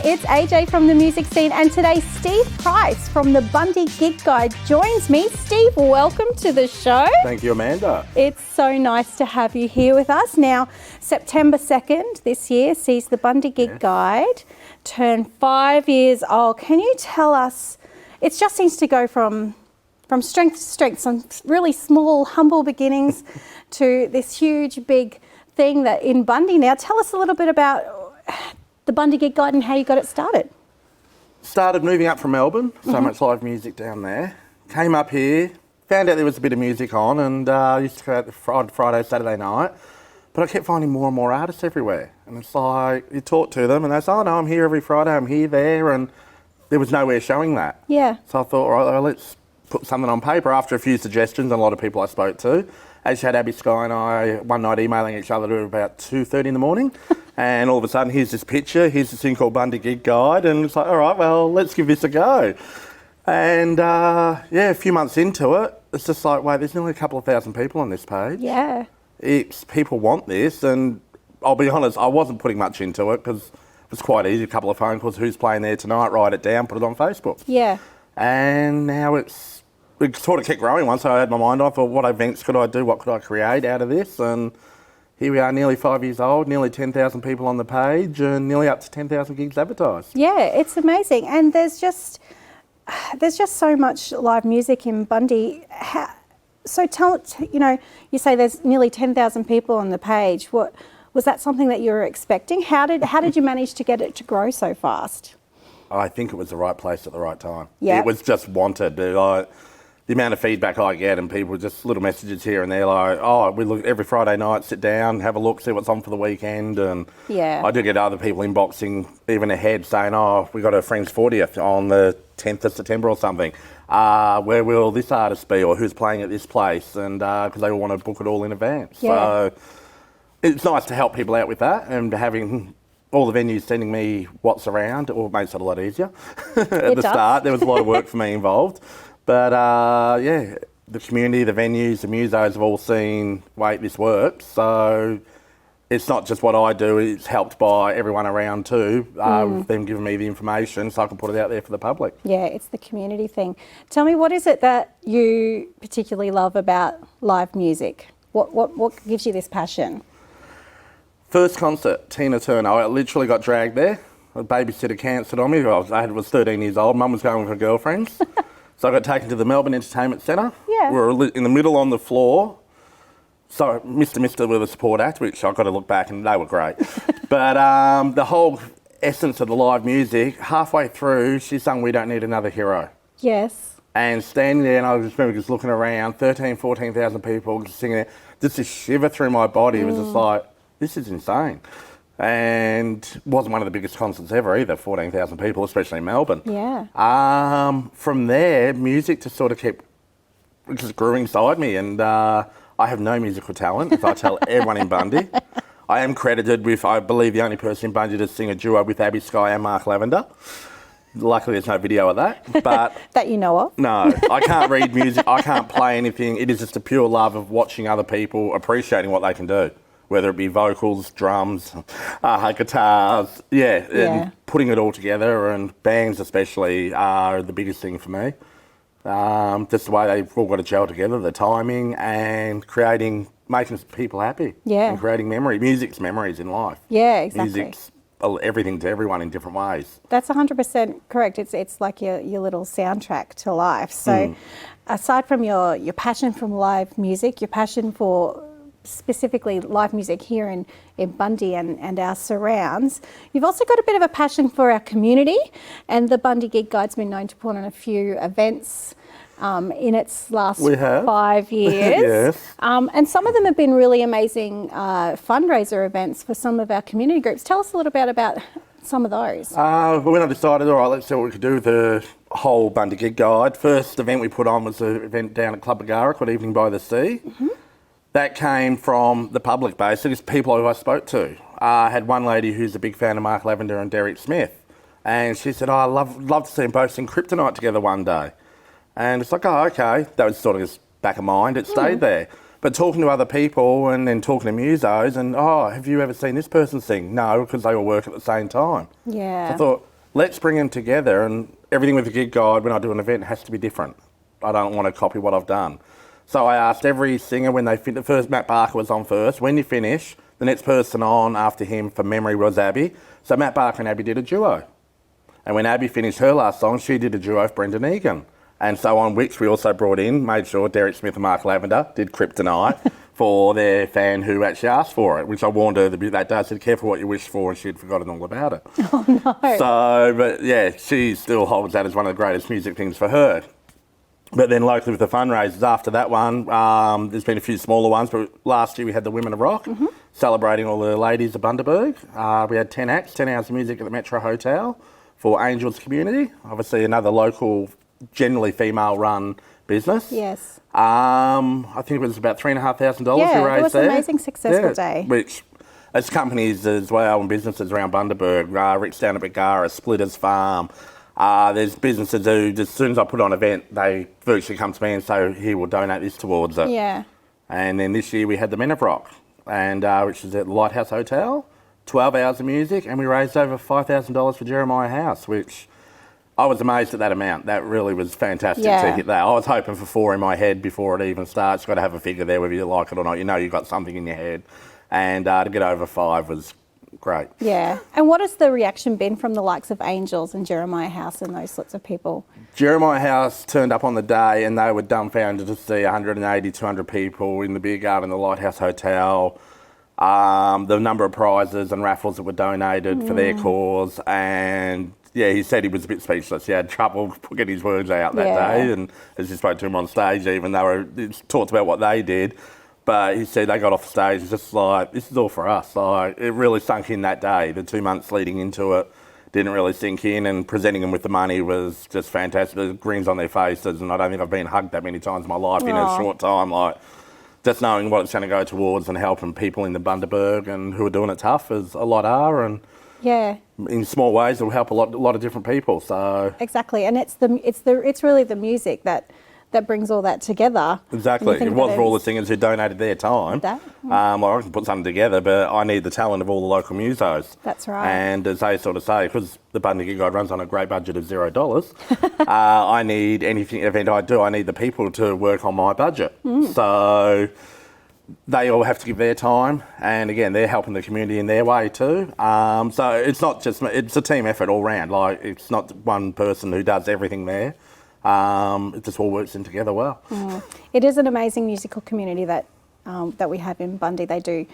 it's AJ from the music scene, and today Steve Price from the Bundy Gig Guide joins me. Steve, welcome to the show. Thank you, Amanda. It's so nice to have you here with us. Now, September 2nd this year sees the Bundy Gig Guide turn 5 years old. Can you tell us, it just seems to go from strength to strength, some really small, humble beginnings to this huge, big thing that in Bundy now. Tell us a little bit about the Bundy Gig Guide and how you got it started. Started moving up from Melbourne, so much live music down there. Came up here, found out there was a bit of music on, and used to go out the Friday, Saturday night. But I kept finding more and more artists everywhere. And it's like, you talk to them and they say, oh no, I'm here every Friday, I'm here, there, and there was nowhere showing that. Yeah. So I thought, all right, well, let's put something on paper after a few suggestions and a lot of people I spoke to. As you had Abby Sky and I one night emailing each other at about 2:30 in the morning, and all of a sudden here's this picture, here's this thing called Bundy Gig Guide, and it's like, all right, well, let's give this a go. And a few months into it, it's just like, wait, there's nearly a couple of thousand people on this page. Yeah. People want this, and I'll be honest, I wasn't putting much into it because it was quite easy, a couple of phone calls, who's playing there tonight, write it down, put it on Facebook. Yeah. And now we sort of kept growing once I had my mind on, thought, what events could I do, what could I create out of this? And here we are, nearly 5 years old, nearly 10,000 people on the page, and nearly up to 10,000 gigs advertised. Yeah, it's amazing. And there's just so much live music in Bundy. So you say there's nearly 10,000 people on the page. What was that something that you were expecting? How did you manage to get it to grow so fast? I think it was the right place at the right time. Yeah. It was just wanted. The amount of feedback I get, and people just little messages here and there like, oh, we look every Friday night, sit down, have a look, see what's on for the weekend. And yeah. I do get other people inboxing even ahead saying, oh, we got a friend's 40th on the 10th of September or something. Where will this artist be, or who's playing at this place? And because they all want to book it all in advance. Yeah. So it's nice to help people out with that, and having all the venues sending me what's around, it makes it a lot easier. At the start, there was a lot of work for me involved. But the community, the venues, the musos have all seen, wait, this works. So it's not just what I do, it's helped by everyone around too, them giving me the information so I can put it out there for the public. Yeah, it's the community thing. Tell me, what is it that you particularly love about live music? What gives you this passion? First concert, Tina Turner. I literally got dragged there. A babysitter cancelled on me. I was 13 years old. Mum was going with her girlfriends. So I got taken to the Melbourne Entertainment Centre. Yeah. We were in the middle on the floor. So Mr. with a support act, which I've got to look back and they were great. But the whole essence of the live music, halfway through, she sung We Don't Need Another Hero. Yes. And standing there, and I just remember just looking around, 14,000 people just singing it, just a shiver through my body. It was just like, this is insane. And wasn't one of the biggest concerts ever either, 14,000 people, especially in Melbourne. Yeah. From there, music just sort of just grew inside me, and I have no musical talent, as I tell everyone in Bundy. I am credited with, I believe, the only person in Bundy to sing a duo with Abby Sky and Mark Lavender. Luckily, there's no video of that, but... that you know of? No, I can't read music, I can't play anything. It is just a pure love of watching other people, appreciating what they can do. Whether it be vocals, drums, guitars, and putting it all together, and bands especially are the biggest thing for me. Just the way they've all got to gel together, the timing, and making people happy. Yeah. And creating memory. Music's memories in life. Yeah, exactly. Music's everything to everyone in different ways. That's 100% correct. It's like your little soundtrack to life. So aside from your passion from live music, your passion for specifically live music here in Bundy and our surrounds, you've also got a bit of a passion for our community, and the Bundy Gig Guide's been known to put on a few events in its last 5 years. Yes. And some of them have been really amazing fundraiser events for some of our community groups. Tell us a little bit about some of those. When I decided, all right, let's see what we could do with the whole Bundy Gig Guide. First event we put on was an event down at Club Bagara called Evening by the Sea. That came from the public, basically, just people who I spoke to. I had one lady who's a big fan of Mark Lavender and Derek Smith, and she said, I'd love to see them both sing Kryptonite together one day. And it's like, oh, okay. That was sort of just back of mind. It stayed there. But talking to other people and then talking to musos and, oh, have you ever seen this person sing? No, because they all work at the same time. Yeah. So I thought, let's bring them together, and everything with the gig guide when I do an event has to be different. I don't want to copy what I've done. So I asked every singer when they the first Matt Barker was on first, when you finish, the next person on after him for memory was Abby. So Matt Barker and Abby did a duo. And when Abby finished her last song, she did a duo with Brendan Egan. And so on which we also brought in, made sure Derek Smith and Mark Lavender did Kryptonite for their fan who actually asked for it, which I warned her that day. I said, careful what you wish for, and she'd forgotten all about it. Oh, no. So, but yeah, she still holds that as one of the greatest music things for her. But then locally with the fundraisers after that one, there's been a few smaller ones, but last year we had the Women of Rock, celebrating all the ladies of Bundaberg. We had 10 acts, 10 hours of music at the Metro Hotel for Angels community, obviously another local, generally female-run business. Yes. I think it was about $3,500 we raised there. It was an amazing, successful day. Which, as companies as well and businesses around Bundaberg, Rick's down at Begara, Splitters Farm, there's businesses who, as soon as I put on an event, they virtually come to me and say, here, we'll donate this towards it. Yeah. And then this year we had the Men of Rock, and which is at the Lighthouse Hotel, 12 hours of music, and we raised over $5,000 for Jeremiah House, which I was amazed at that amount. That really was fantastic to hit that. I was hoping for 4 in my head before it even starts. You've got to have a figure there whether you like it or not. You know you've got something in your head. And to get over 5 was great. Yeah. And what has the reaction been from the likes of Angels and Jeremiah House and those sorts of people? Jeremiah House turned up on the day and they were dumbfounded to see 180, 200 people in the beer garden, the Lighthouse Hotel, the number of prizes and raffles that were donated for their cause. And yeah, he said he was a bit speechless. He had trouble getting his words out that day. And as you spoke to him on stage, even they were talked about what they did. But he said they got off the stage, it's just like, this is all for us. Like, it really sunk in that day. The 2 months leading into it didn't really sink in, and presenting them with the money was just fantastic. The grins on their faces, and I don't think I've been hugged that many times in my life in a short time. Like, just knowing what it's going to go towards and helping people in the Bundaberg and who are doing it tough, as a lot are, and in small ways it will help a lot of different people. So exactly, and it's really the music that brings all that together. Exactly. It was for all the singers who donated their time. I can put something together, but I need the talent of all the local musos. That's right. And as they sort of say, because the Bundy Gig Guide runs on a great budget of $0, I need anything event I do, I need the people to work on my budget. So they all have to give their time, and again, they're helping the community in their way too. So it's not just, it's a team effort all round. Like, it's not one person who does everything there. It just all works in together well. It is an amazing musical community that we have in Bundy. They do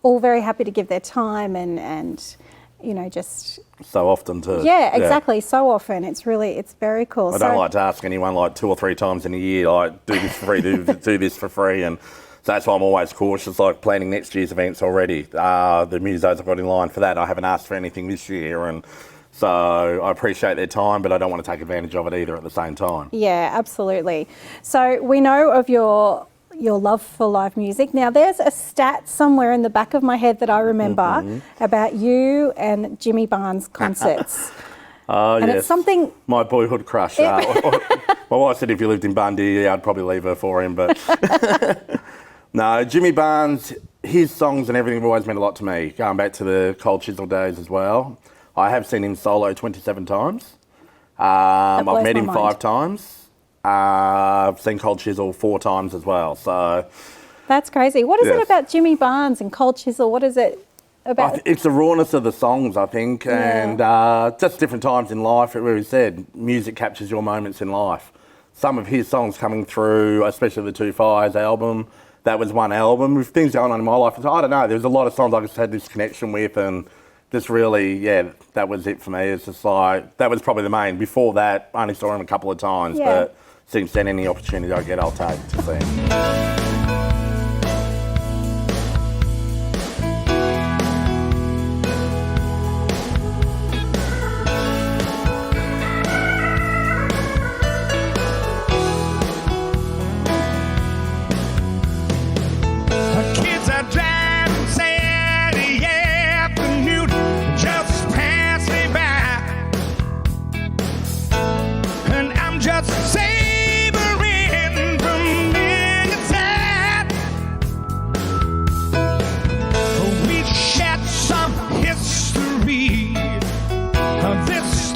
all very happy to give their time and you know, just so often too. Yeah, exactly. So often, it's very cool. I don't like to ask anyone like 2 or 3 times in a year, like, do this for free, do this for free, and so that's why I'm always cautious, like planning next year's events already. The musos I've got in line for that. I haven't asked for anything this year, and so I appreciate their time, but I don't want to take advantage of it either at the same time. Yeah, absolutely. So we know of your love for live music. Now, there's a stat somewhere in the back of my head that I remember about you and Jimmy Barnes concerts. And yes. it's something... My boyhood crush. My wife said if you lived in Bundy, I'd probably leave her for him, but... No, Jimmy Barnes, his songs and everything have always meant a lot to me, going back to the Cold Chisel days as well. I have seen him solo 27 times. I've met him 5 times. I've seen Cold Chisel 4 times as well. So that's crazy. What is it about Jimmy Barnes and Cold Chisel? What is it about? It's the rawness of the songs, I think, and just different times in life. Where he said, music captures your moments in life. Some of his songs coming through, especially the Two Fires album, that was one album. With things going on in my life, I don't know, there's a lot of songs I just had this connection with, and just really, that was it for me. It's just like, that was probably the main. Before that, I only saw him a couple of times, but since then, any opportunity I get, I'll take to see him. This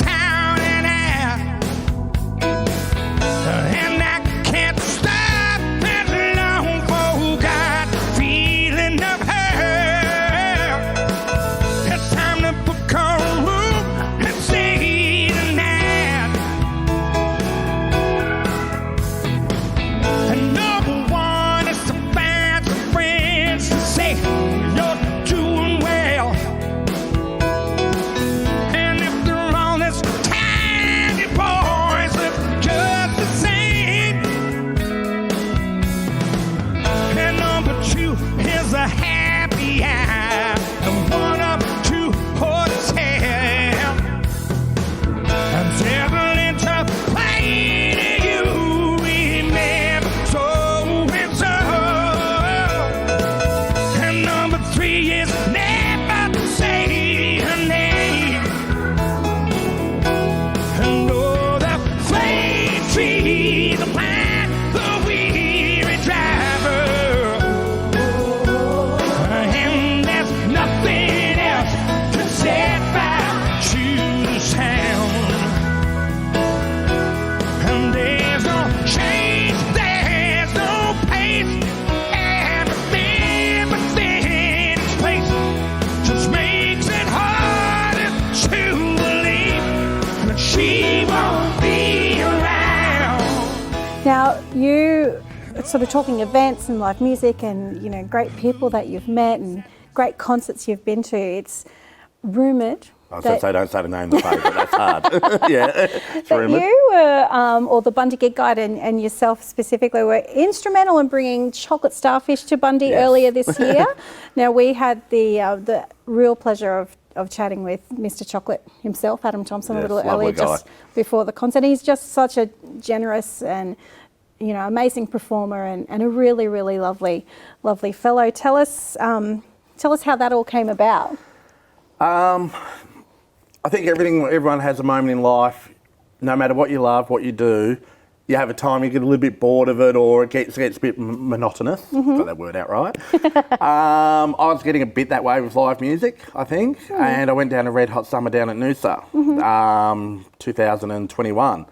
Now, you sort of talking events and live music and, you know, great people that you've met and great concerts you've been to. It's rumoured. I was going to say, don't say the name of the favourite, that's hard. Yeah, it's That rumoured. you were, or the Bundy Gig Guide and yourself specifically, were instrumental in bringing chocolate starfish to Bundy Yes. earlier this year. Now, we had the real pleasure of chatting with Mr. Chocolate himself, Adam Thompson, a Yes, little lovely earlier, guy. just before the concert. He's just such a generous and, you know, amazing performer and a really, really lovely fellow. Tell us how that all came about. I think everyone has a moment in life, no matter what you love, what you do, you have a time you get a little bit bored of it or it gets a bit monotonous. Got that word out right. I was getting a bit that way with live music, I think, and I went down a red hot summer down at Noosa, 2021.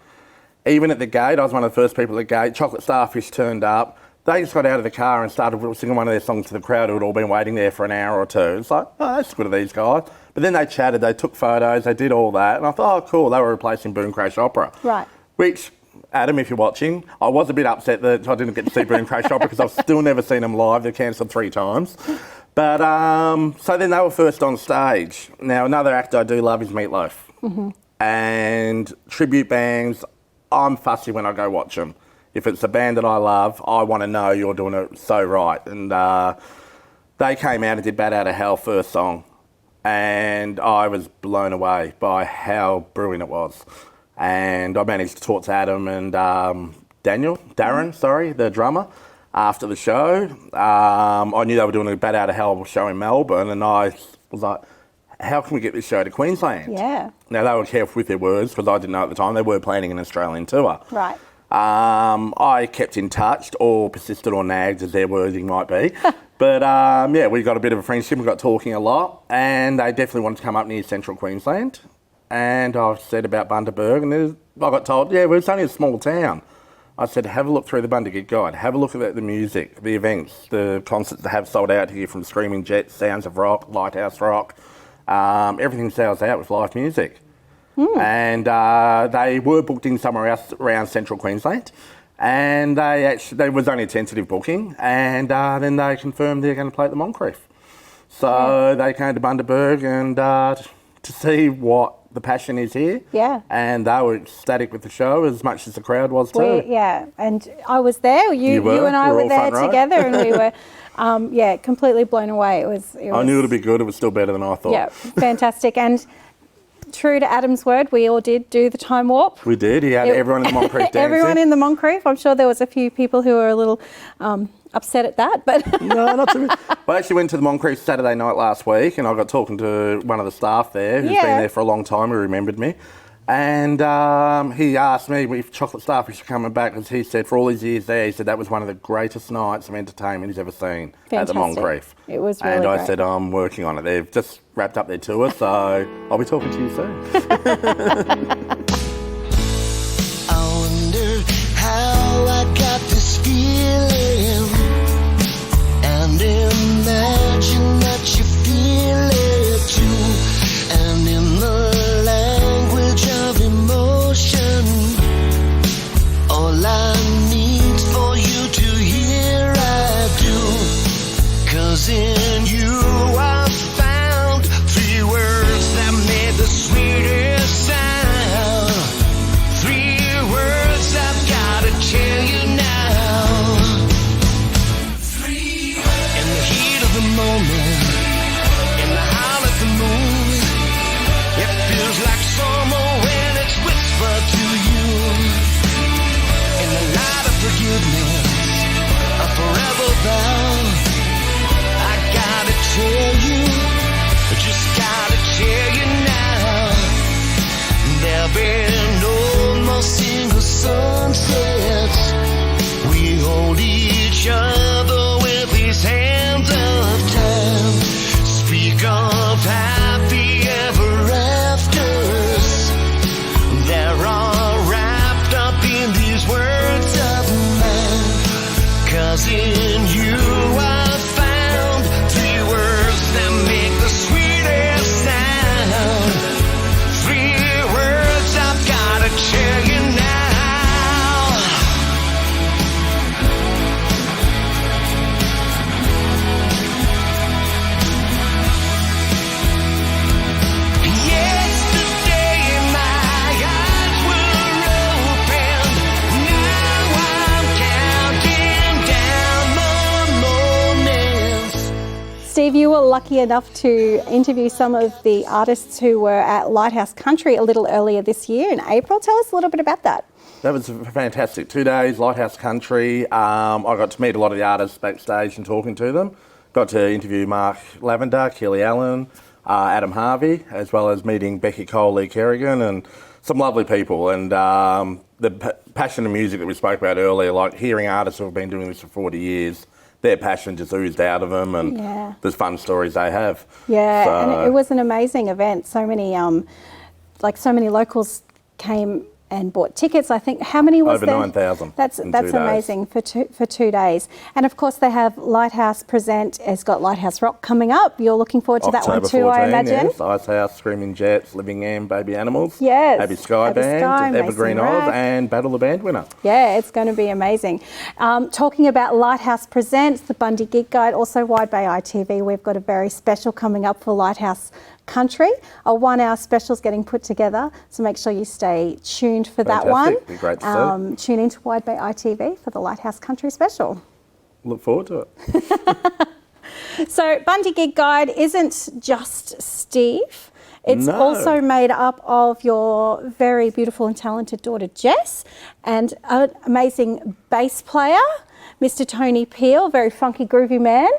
Even at the gate, I was one of the first people at the gate. Chocolate Starfish turned up. They just got out of the car and started singing one of their songs to the crowd who had all been waiting there for an hour or two. It's like, oh, that's good of these guys. But then they chatted, they took photos, they did all that. And I thought, oh, cool, they were replacing Boom Crash Opera. Right. Which, Adam, if you're watching, I was a bit upset that I didn't get to see Boom Crash Opera because I've still never seen them live. They've cancelled 3 times. But so then they were first on stage. Now, another act I do love is Meatloaf. And tribute bands, I'm fussy when I go watch them. If it's a band that I love, I want to know you're doing it so right. And they came out and did Bat Out of Hell first song. And I was blown away by how brilliant it was. And I managed to talk to Adam and Darren, the drummer, after the show. I knew they were doing a Bat Out of Hell show in Melbourne, and I was like, how can we get this show to Queensland? Yeah. Now, they were careful with their words because I didn't know at the time. They were planning an Australian tour. Right. I kept in touch, or persisted or nagged, as their wording might be. But yeah, we got a bit of a friendship. We got talking a lot, and they definitely wanted to come up near central Queensland. And I said about Bundaberg, and I got told, yeah, well, it's only a small town. I said, have a look through the Bundy Gig Guide. Have a look at the music, the events, the concerts that have sold out here, from Screaming Jets, Sounds of Rock, Lighthouse Rock. Everything sells out with live music. And they were booked in somewhere else around central Queensland, and there was only a tentative booking, and then they confirmed they're going to play at the Moncrief. So they came to Bundaberg and to see what the passion is here. Yeah. And they were ecstatic with the show as much as the crowd was too. Yeah, and I was there. You and I were there together, and we were completely blown away. It was I knew it would be good. It was still better than I thought. Yeah, fantastic. And true to Adam's word, we all did do the time warp. We did. He had everyone in the Moncrief dancing. Everyone in the Moncrief. I'm sure there was a few people who were a little upset at that, but no, not too much. I actually went to the Moncrief Saturday night last week, and I got talking to one of the staff there who's been there for a long time, who remembered me. And he asked me if Chocolate Starfish are coming back, because he said for all his years there, he said that was one of the greatest nights of entertainment he's ever seen at the Moncrief. It was really And I great. said, I'm working on it. They've just wrapped up their tour, so I'll be talking to you soon. I wonder how I got this feeling, and imagine that you feel it too, and in the language of emotion, all I need for you to hear I do, 'cause in you I found 3 words that made the sweetest sound. Steve, you were lucky enough to interview some of the artists who were at Lighthouse Country a little earlier this year in April. Tell us a little bit about that. That was fantastic. 2 days, Lighthouse Country. I got to meet a lot of the artists backstage and talking to them. Got to interview Mark Lavender, Keely Allen, Adam Harvey, as well as meeting Becky Cole, Lee Kerrigan, and some lovely people. And the passion and music that we spoke about earlier, like hearing artists who have been doing this for 40 years, their passion just oozed out of them, and there's fun stories they have. Yeah, so, and it was an amazing event. So many, so many locals came and bought tickets. I think, how many was over there? 9,000. That's amazing for 2 days. And of course they have Lighthouse Present. It's got Lighthouse Rock coming up. You're looking forward to October that one too, 14, I imagine. Yes. Icehouse, Screaming Jets, Living Am, Baby Animals, yes. Abbey Sky Band, Evergreen Oz, and Battle the Band winner. Yeah, it's going to be amazing. Talking about Lighthouse Presents, the Bundy Gig Guide, also Wide Bay ITV, we've got a very special coming up for Lighthouse Country. A 1 hour special is getting put together, so make sure you stay tuned for that one. Be great to see. Tune into Wide Bay ITV for the Lighthouse Country special. Look forward to it. So Bundy Gig Guide isn't just Steve. It's also made up of your very beautiful and talented daughter Jess and an amazing bass player, Mr. Tony Peel, very funky groovy man.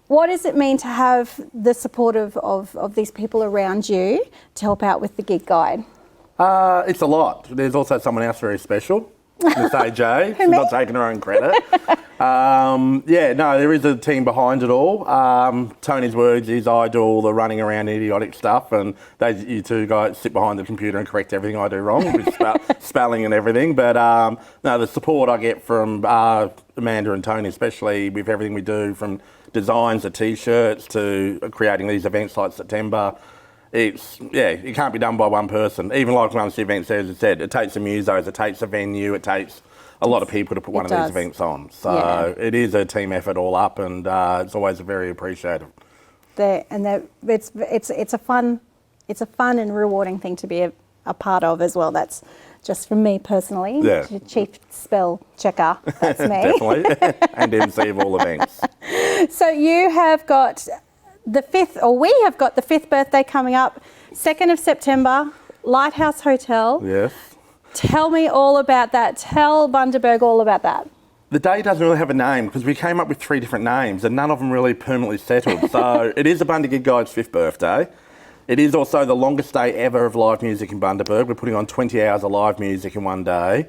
What does it mean to have the support of these people around you to help out with the gig guide? It's a lot. There's also someone else very special, Miss AJ. She's not taking her own credit. There is a team behind it all. Tony's words is I do all the running around idiotic stuff, and you two guys sit behind the computer and correct everything I do wrong, with spelling and everything. But the support I get from Amanda and Tony, especially with everything we do, from designs of T-shirts to creating these events like September. It can't be done by one person. Even like once the event says, it takes the musos, it takes a venue, it takes a lot of people to put one of these events on. So it is a team effort all up, and it's always very appreciated. It's a fun and rewarding thing to be a part of as well. That's just from me personally. Yeah. Chief spell checker, that's me. Definitely, and MC of all events. So you have got the 5th, or we have got the 5th birthday coming up, 2nd of September, Lighthouse Hotel. Yes. Tell me all about that. Tell Bundaberg all about that. The day doesn't really have a name because we came up with 3 different names and none of them really permanently settled. So it is a Bundy Gig Guide's 5th birthday. It is also the longest day ever of live music in Bundaberg. We're putting on 20 hours of live music in one day.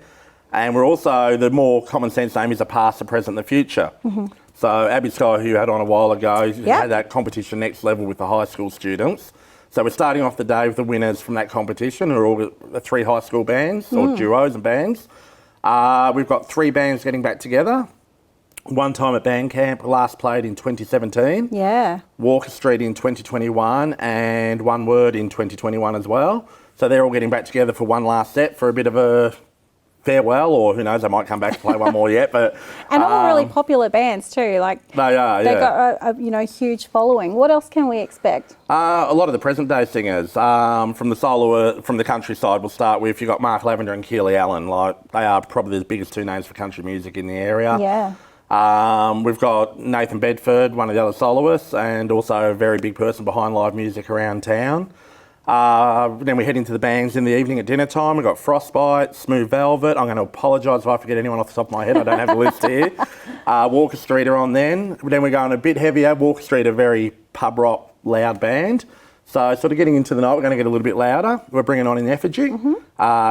And we're also, the more common sense name is the past, the present, and the future. Mm-hmm. So Abbey Sky, who you had on a while ago, had that competition next level with the high school students. So we're starting off the day with the winners from that competition, who are all the 3 high school bands, or duos and bands. We've got 3 bands getting back together. One Time at Band Camp, last played in 2017. Yeah. Walker Street in 2021, and One Word in 2021 as well. So they're all getting back together for one last set for a bit of a farewell, or who knows, they might come back to play one more yet. But and all really popular bands too. Like they are. They've got a huge following. What else can we expect? A lot of the present day singers from the countryside. We'll start with, you've got Mark Lavender and Keely Allen. Like, they are probably the biggest 2 names for country music in the area. Yeah. We've got Nathan Bedford, one of the other soloists, and also a very big person behind live music around town. Then we head into the bands in the evening at dinner time. We've got Frostbite, Smooth Velvet. I'm going to apologise if I forget anyone off the top of my head. I don't have a list here. Walker Street are on then. Then we're going a bit heavier. Walker Street, a very pub rock, loud band. So sort of getting into the night, we're going to get a little bit louder. We're bringing on In Effigy. Mm-hmm.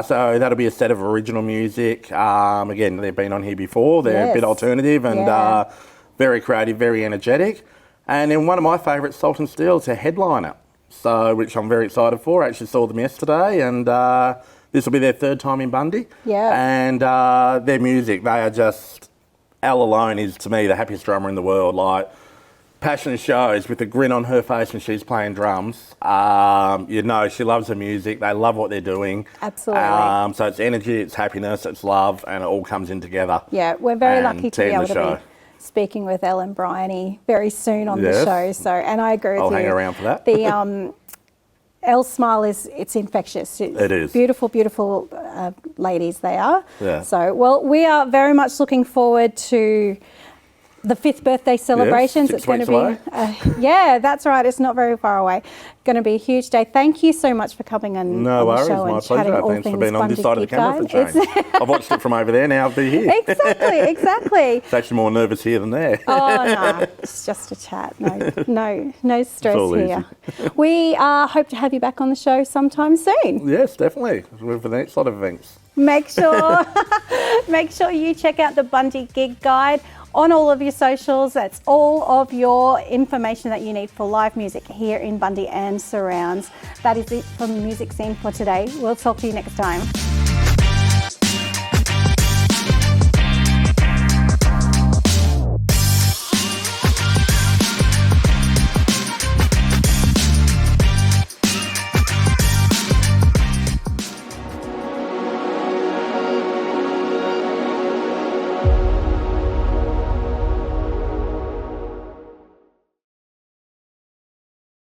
So that'll be a set of original music. Again, they've been on here before. They're a bit alternative and very creative, very energetic. And then one of my favourites, Salt and Steel, is a headliner. So, which I'm very excited for. I actually saw them yesterday, and this will be their 3rd time in Bundy. Yeah. And their music, they are just, Elle alone is, to me, the happiest drummer in the world. Like, passionate shows with a grin on her face when she's playing drums. She loves her music. They love what they're doing. Absolutely. So it's energy, it's happiness, it's love, and it all comes in together. Yeah, we're very lucky to be able to be speaking with Elle and Bryony very soon on the show. So, and I agree with you. I'll hang around for that. The Elle's smile it's infectious. It is. Beautiful, beautiful ladies they are. Yeah. So, well, we are very much looking forward to the 5th birthday celebrations. Yes, It's going to 6 weeks be, yeah, that's right. It's not very far away. Going to be a huge day. Thank you so much for coming on, No on worries, the show my and chatting pleasure. all Thanks for things being on this Bundy side of the Gig camera for Guide. a change. I've watched it from over there, now I'll be here. Exactly. It's actually more nervous here than there. Oh no, it's just a chat. No stress all here. We hope to have you back on the show sometime soon. Yes, definitely. For the next lot of events. Make sure you check out the Bundy Gig Guide on all of your socials. That's all of your information that you need for live music here in Bundy and surrounds. That is it from the music scene for today. We'll talk to you next time.